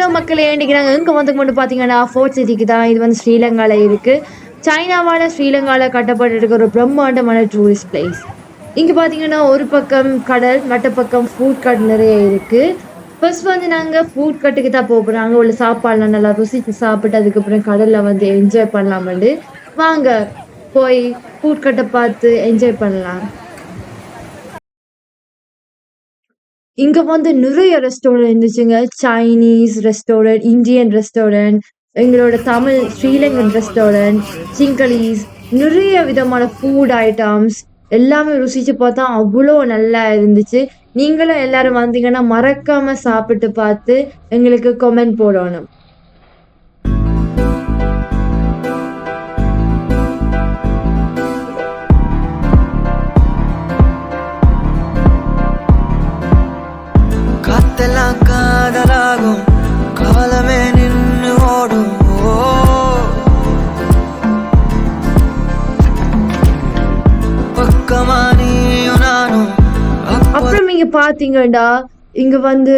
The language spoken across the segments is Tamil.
ஹலோ மக்களே இன்னைக்கு நாங்கள் எங்கே வந்து கொண்டு பார்த்தீங்கன்னா ஃபோர்ட் சிட்டிக்கு தான். இது வந்து ஸ்ரீலங்காவில் இருக்குது. சைனாவால் ஸ்ரீலங்காவில் கட்டப்பட்டு இருக்கிற ஒரு பிரம்மாண்டமான டூரிஸ்ட் பிளேஸ். இங்கே பார்த்தீங்கன்னா ஒரு பக்கம் கடல், மற்ற பக்கம் ஃபுட் கட் நிறைய இருக்குது. ஃபர்ஸ்ட் வந்து நாங்கள் ஃபுட் கட்டுக்கு தான் போகிறோம். அங்கே உள்ள சாப்பாடுலாம் நல்லா ருசிச்சு சாப்பிட்டு அதுக்கப்புறம் கடலில் வந்து என்ஜாய் பண்ணலாமண்டு வாங்க போய் ஃபுட் கட்டை பார்த்து என்ஜாய் பண்ணலாம். இங்க வந்து நிறைய ரெஸ்டாரண்ட் இருந்துச்சுங்க. சைனீஸ் ரெஸ்டாரண்ட், இந்தியன் ரெஸ்டாரண்ட், எங்களோட தமிழ் ஸ்ரீலங்கன் ரெஸ்டாரண்ட், சிங்களீஸ், நிறைய விதமான ஃபுட் ஐட்டம்ஸ் எல்லாமே ருசிச்சு பார்த்தா அவ்வளோ நல்லா இருந்துச்சு. நீங்களும் எல்லாரும் வந்தீங்கன்னா மறக்காம சாப்பிட்டு பார்த்து எங்களுக்கு கமெண்ட் போடணும். காத்தெல்லாம் காதலாகும் காலமே நின்று ஓடும். பக்கமா நீயும் நானும். அப்புறம் இங்க பாத்தீங்கன்னா இங்க வந்து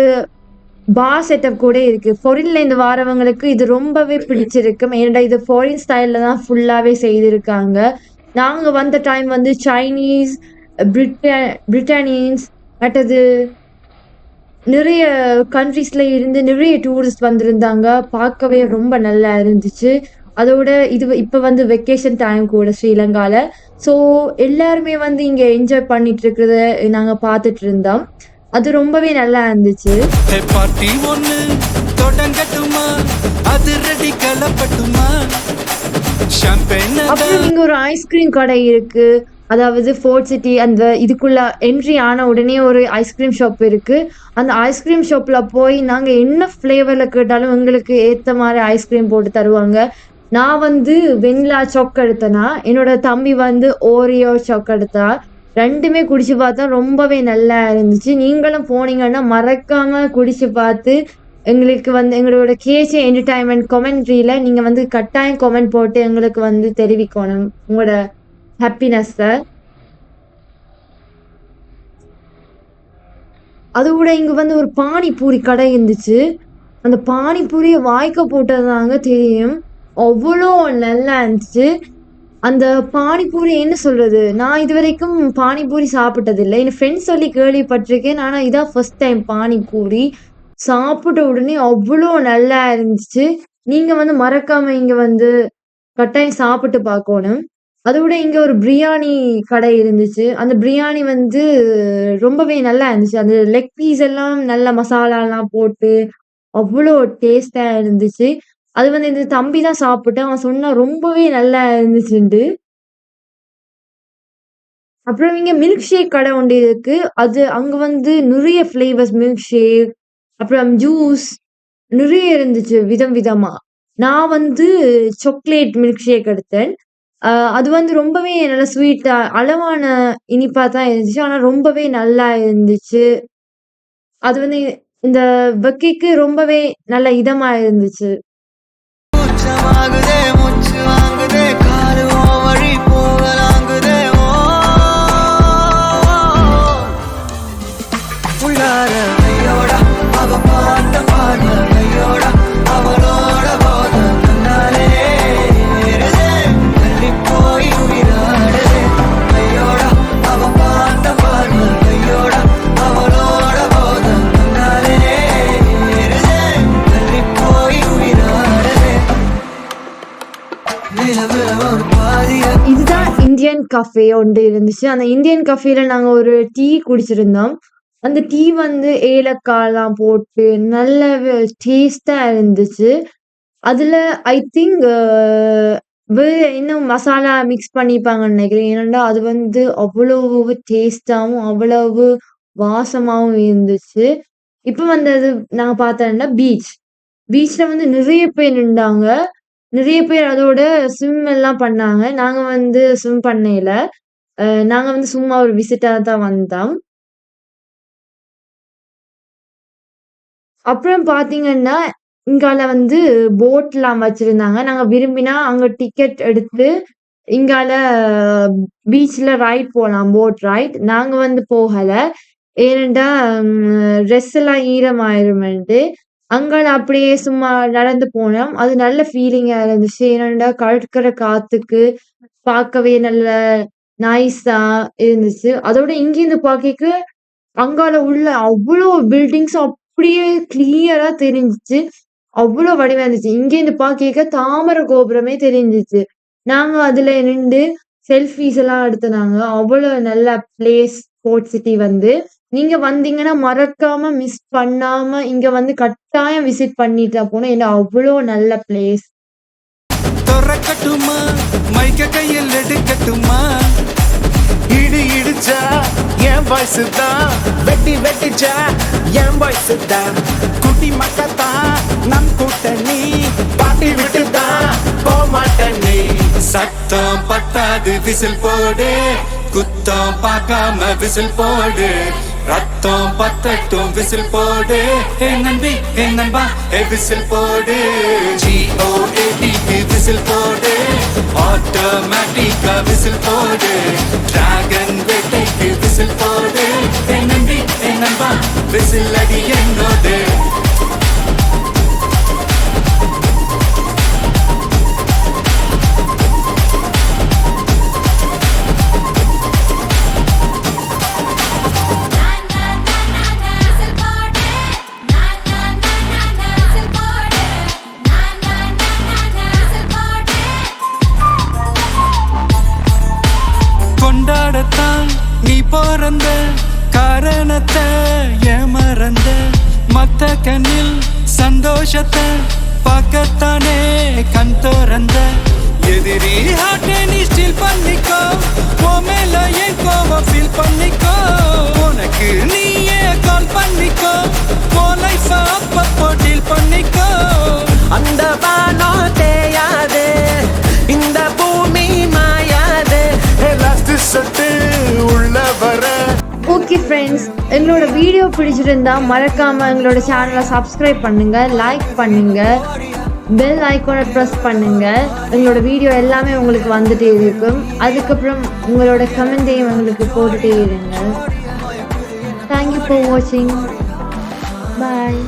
பார் செட்டப் கூட இருக்கு. ஃபாரின்ல இருந்து வரவங்களுக்கு இது ரொம்பவே பிடிச்சிருக்கு. ஏன்னா இது ஃபாரின் ஸ்டைல்ல தான் ஃபுல்லாவே செய்திருக்காங்க. நாங்க வந்த டைம் வந்து சைனீஸ், பிரிட்டானியன்ஸ், மற்றது நிறைய கண்ட்ரீஸ்ல இருந்து நிறைய டூரிஸ்ட் வந்திருந்தாங்க. பார்க்கவே ரொம்ப நல்லா இருந்துச்சு. அதோட இது இப்போ வந்து வெக்கேஷன் டைம் கூட ஸ்ரீலங்கால. ஸோ எல்லாருமே வந்து இங்க என்ஜாய் பண்ணிட்டு இருக்கிறத நாங்க பார்த்துட்டு இருந்தோம். அது ரொம்பவே நல்லா இருந்துச்சு. பார்ட்டி ஒண்ணு தொடங்கட்டுமா, அது ரெடி கலப்பட்டுமா. அப்புறம் இங்க ஒரு ஐஸ்கிரீம் கடை இருக்கு. அதாவது ஃபோர்ட் சிட்டி அந்த இதுக்குள்ள என்ட்ரி ஆன உடனே ஒரு ஐஸ்கிரீம் ஷாப் இருக்கு. அந்த ஐஸ்கிரீம் ஷாப்ல போய் நாங்க என்ன ஃப்ளேவர்ல கேட்டாலும் எங்களுக்கு ஏத்த மாதிரி ஐஸ்கிரீம் போட்டு தருவாங்க. நான் வந்து வெண்ணிலா சாக் எடுத்தேனா, என்னோட தம்பி வந்து ஓரியோ சாக் எடுத்தா. ரெண்டுமே குடிச்சு பார்த்தா ரொம்பவே நல்லா இருந்துச்சு. நீங்களும் போனீங்கன்னா மறக்காம குடிச்சு பார்த்து எங்களுக்கு வந்து எங்களோட கேஜே என்டர்டைன்மெண்ட் கமெண்ட்ரியில நீங்க வந்து கட்டாயம் கமெண்ட் போட்டு எங்களுக்கு வந்து தெரிவிக்கணும் உங்களோட ஹாப்பினஸ்ஸை. அதோட இங்க வந்து ஒரு பானிபூரி கடை இருந்துச்சு. அந்த பானிபூரியை வாய்க்க போட்டதாங்க தெரியும். அவ்வளோ நல்லா இருந்துச்சு. அந்த பானிபூரி என்ன சொல்றது, நான் இது வரைக்கும் பானிபூரி சாப்பிட்டதில்லை. என் ஃப்ரெண்ட்ஸ் சொல்லி கேள்விப்பட்டிருக்கேன். ஆனால் இதான் ஃபர்ஸ்ட் டைம் பானிபூரி சாப்பிட்ட உடனே அவ்வளோ நல்லா இருந்துச்சு. நீங்க வந்து மறக்காம இங்க வந்து கட்டாயம் சாப்பிட்டு பார்க்கணும். அதோட இங்க ஒரு பிரியாணி கடை இருந்துச்சு. அந்த பிரியாணி வந்து ரொம்பவே நல்லா இருந்துச்சு. அந்த லெக் பீஸ் எல்லாம் நல்ல மசாலாலாம் போட்டு அவ்வளோ டேஸ்டா இருந்துச்சு. அது வந்து இந்த தம்பி தான் சாப்பிட்டான். அவன் சொன்னா ரொம்பவே நல்லா இருந்துச்சுன்ட்டு. அப்புறம் இங்க மில்க் ஷேக் கடை ஒன்று இருக்கு. அது அங்க வந்து நிறைய ஃப்ளேவர்ஸ் மில்க் ஷேக், அப்புறம் ஜூஸ் நிறைய இருந்துச்சு விதம் விதமா. நான் வந்து சாக்லேட் மில்க் ஷேக் எடுத்தேன். அது வந்து ரொம்பவே நல்ல ஸ்வீட்டா அளவான இனிப்பா தான் இருந்துச்சு. ஆனா ரொம்பவே நல்லா இருந்துச்சு. அது வந்து இந்த வெக்கைக்கு ரொம்பவே நல்ல இதமா இருந்துச்சு. மூச்சு வாங்குதே காலு வழி போகலாங்குதே. உள்ளார கையோட அவ பார்த்த பார்வை கையோட அவளோட போத கண்ணாலே தள்ளி போய் உயிராடுதே. கையோட அவ பார்த்த பார்வை கையோட அவளோட போத கண்ணாலே தள்ளி போய் உயிராடுதே. இதுதான் இந்தியன் கஃபே ஒன்று இருந்துச்சு. அந்த இந்தியன் கஃபேல நாங்க ஒரு டீ குடிச்சிருந்தோம். அந்த டீ வந்து ஏலக்காய்லாம் போட்டு நல்ல டேஸ்டா இருந்துச்சு. அதுல ஐ திங்க் வேற இன்னும் மசாலா மிக்ஸ் பண்ணிப்பாங்கன்னு நினைக்கிறேன். ஏனென்றா அது வந்து அவ்வளவு டேஸ்டாவும் அவ்வளவு வாசமாவும் இருந்துச்சு. இப்ப வந்து அது நாங்க பார்த்தோம்னா பீச்ல வந்து நிறைய பேர் நின்றாங்க. நிறைய பேர் அதோட ஸ்விம் எல்லாம் பண்ணாங்க. நாங்க வந்து ஸ்விம் பண்ணல. நாங்க வந்து சும்மா ஒரு விசிட்டா தான் வந்தோம். அப்புறம் பார்த்தீங்கன்னா, இங்கால வந்து போட்லாம் வச்சிருந்தாங்க. நாங்க விரும்பினா அங்க டிக்கெட் எடுத்து இங்கால பீச்ல ரைட் போலாம். Boat ride. நாங்க வந்து போகல. ஏனென்றா ட்ரெஸ் எல்லாம் ஈரமாயிருமென்ட்டு. அங்க அப்படியே சும்மா நடந்து போனோம். அது நல்ல ஃபீலிங்கா இருந்துச்சு. ஏன்னா கடற்கரை காத்துக்கு பார்க்கவே நல்ல நைஸா இருந்துச்சு. அதோட இங்கேருந்து பார்க்கைக்கு அங்கால உள்ள அவ்ளோ பில்டிங்ஸ் அப்படியே கிளியரா தெரிஞ்சுச்சு. அவ்ளோ வடிவா இருந்துச்சு. இங்கேருந்து பார்க்கைக்க தாமர கோபுரமே தெரிஞ்சுச்சு. நாங்க அதுல நிண்டு செல்ஃபீஸ் எல்லாம் எடுத்தோனாங்க. அவ்வளோ நல்ல பிளேஸ் ஸ்போர்ட் சிட்டி வந்து. நீங்க வந்தீங்கன்னா மறக்காம மிஸ் பண்ணாம இங்க வந்து கட்டாயம் விசிட் பண்ணிட்டா போணும். ஏன்னா அவ்ளோ நல்ல பிளேஸ். தொறக்கட்டுமா மைக்க கையில் எடுக்கட்டுமா இடி இடிச்சா என் வாய்ஸ் தான், வெட்டி வெட்டிச்சா என் வாய்ஸ் தான், குட்டி மக்கத்தான் நம் கூட்டணி, பாட்டி விட்டு தான் போமாட்டேன் நீ. சத்தம் பத்தாது விசில் போடு, குத்தம் பார்க்காம விசில் போடு, ரத்தம் பத்தட்டும் விசில் போடு, ஏ நம்பி ஏ நண்பா ஏ விசில் போடு, GOAT விசில் போடு, ஆட்டோமேட்டிக்கா விசில் போடு, டிராகன் வேட்டைக்கு விசில் போடு, ஏ நம்பி ஏ நண்பா விசில் அடி என்னோடு. கொண்டாடத்தான் நீ பிறந்த காரணத்தை ஏமறந்த, மத்த கண்ணில் சந்தோஷத்தை பார்க்கத்தானே கண் திறந்த, எதிரி ஹார்ட்டை நீ ஸ்டீல் பண்ணிக்கோ, உன் மேல என் கோவம் ஃபீல் பண்ணிக்கோ, உனக்கு நீயே கால் பண்ணிக்கோ, உன் லைஃப் அப்பப்போ டீல் பண்ணிக்கோ. அந்த வானம் தேயாது, இந்த பூமி மாயாது, லாஸ்ட் சொட்டு உள்ள வர. ஓகே ஃப்ரெண்ட்ஸ், எங்களோட வீடியோ பிடிச்சிருந்தா மறக்காம எங்களோட சேனலை சப்ஸ்கிரைப் பண்ணுங்க, லைக் பண்ணுங்க, பெல் ஐக்கானை ப்ரெஸ் பண்ணுங்க. எங்களோட வீடியோ எல்லாமே உங்களுக்கு வந்துட்டே இருக்கும். அதுக்கப்புறம் உங்களோட கமெண்ட்டையும் எங்களுக்கு போட்டுட்டே இருங்க. தேங்க்யூ ஃபார் வாட்சிங். பாய்.